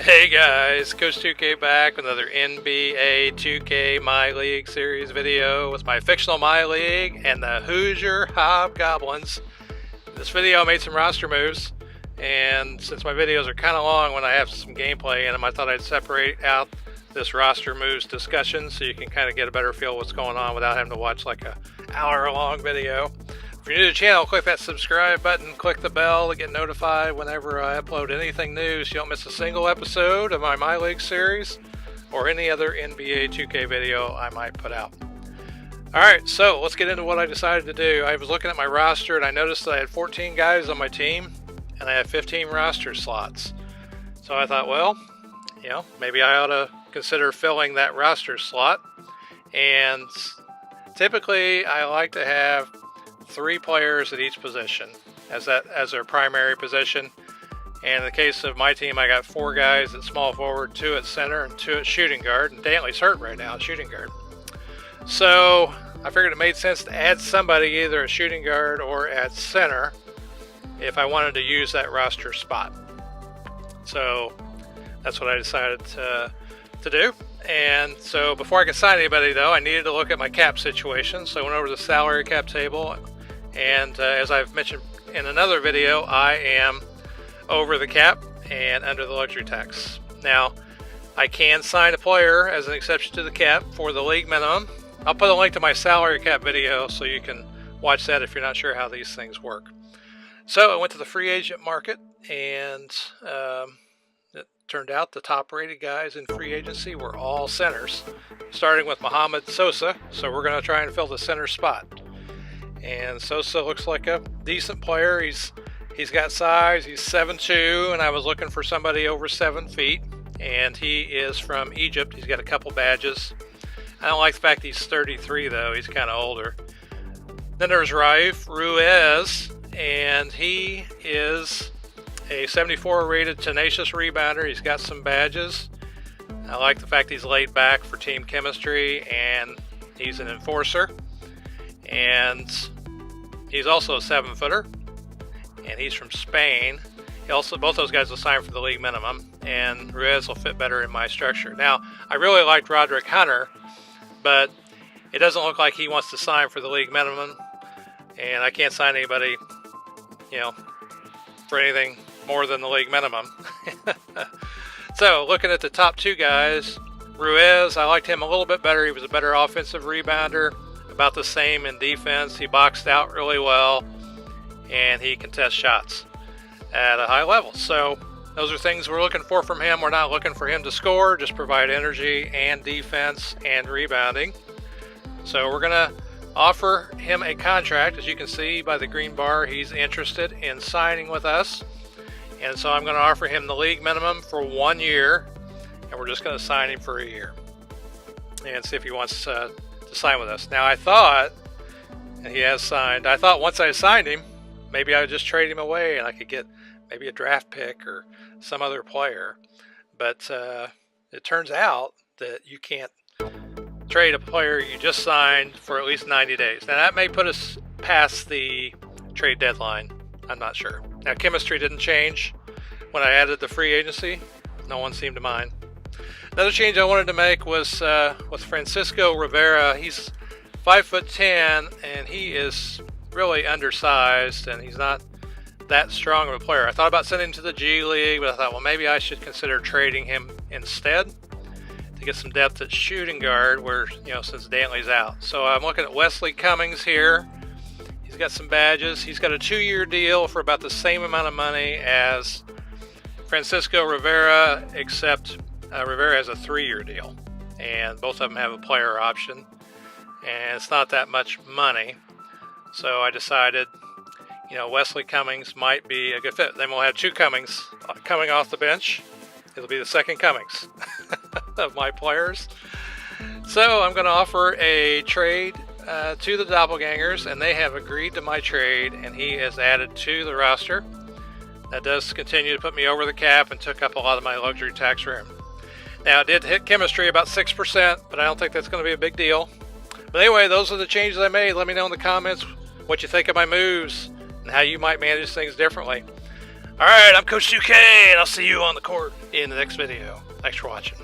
Hey guys, Coach 2K back with another NBA2K MyLeague series video with my fictional MyLeague and the Hoosier Hobgoblins. This video I made some roster moves, and since my videos are kind of long when I have some gameplay in them, I thought I'd separate out this roster moves discussion so you can kind of get a better feel of what's going on without having to watch like a hour-long video. If you're new to the channel, click that subscribe button, click the bell to get notified whenever I upload anything new so you don't miss a single episode of my MyLeague series or any other NBA 2K video I might put out. Alright, so let's get into what I decided to do. I was looking at my roster and I noticed that I had 14 guys on my team and I had 15 roster slots. So I thought, well, maybe I ought to consider filling that roster slot. And typically I like to have 3 players at each position as their primary position. And in the case of my team, I got 4 guys at small forward, 2 at center, and 2 at shooting guard. And Dantley's hurt right now at shooting guard. So I figured it made sense to add somebody either at shooting guard or at center if I wanted to use that roster spot. So that's what I decided to do. And so before I could sign anybody, though, I needed to look at my cap situation. So I went over to the salary cap table. And as I've mentioned in another video, I am over the cap and under the luxury tax. Now, I can sign a player as an exception to the cap for the league minimum. I'll put a link to my salary cap video so you can watch that if you're not sure how these things work. So I went to the free agent market, and it turned out the top rated guys in free agency were all centers, starting with Mohamed Sosa. So we're going to try and fill the center spot. And Sosa looks like a decent player. He's got size. He's 7'2", and I was looking for somebody over 7 feet. And he is from Egypt. He's got a couple badges. I don't like the fact he's 33, though. He's kind of older. Then there's Raif Ruiz, and he is a 74 rated tenacious rebounder. He's got some badges. I like the fact he's laid back for team chemistry, and he's an enforcer. And he's also a 7-footer, and he's from Spain. Both those guys will sign for the league minimum, and Ruiz will fit better in my structure. Now, I really liked Roderick Hunter, but it doesn't look like he wants to sign for the league minimum, and I can't sign anybody, for anything more than the league minimum. So, looking at the top 2 guys, Ruiz, I liked him a little bit better. He was a better offensive rebounder, about the same in defense. He boxed out really well, and he contests shots at a high level. So those are things we're looking for from him. We're not looking for him to score, just provide energy and defense and rebounding. So we're going to offer him a contract. As you can see by the green bar, he's interested in signing with us. And so I'm going to offer him the league minimum for 1 year, and we're just going to sign him for a year and see if he wants to sign with us. Now I thought, and he has signed, I thought once I signed him, maybe I would just trade him away and I could get maybe a draft pick or some other player. But it turns out that you can't trade a player you just signed for at least 90 days. Now that may put us past the trade deadline. I'm not sure. Now chemistry didn't change when I added the free agency. No one seemed to mind. Another change I wanted to make was with Francisco Rivera. He's 5'10", and he is really undersized, and he's not that strong of a player. I thought about sending him to the G League, but I thought, well, maybe I should consider trading him instead to get some depth at shooting guard, where since Dantley's out. So I'm looking at Wesley Cummings here. He's got some badges. He's got a 2-year deal for about the same amount of money as Francisco Rivera, except Rivera has a 3-year deal, and both of them have a player option, and it's not that much money. So I decided, Wesley Cummings might be a good fit. Then we'll have 2 Cummings coming off the bench. It'll be the second Cummings of my players. So I'm going to offer a trade to the Doppelgangers, and they have agreed to my trade, and he is added to the roster. That does continue to put me over the cap and took up a lot of my luxury tax room. Now, it did hit chemistry about 6%, but I don't think that's going to be a big deal. But anyway, those are the changes I made. Let me know in the comments what you think of my moves and how you might manage things differently. Alright, I'm Coach 2K, and I'll see you on the court in the next video. Thanks for watching.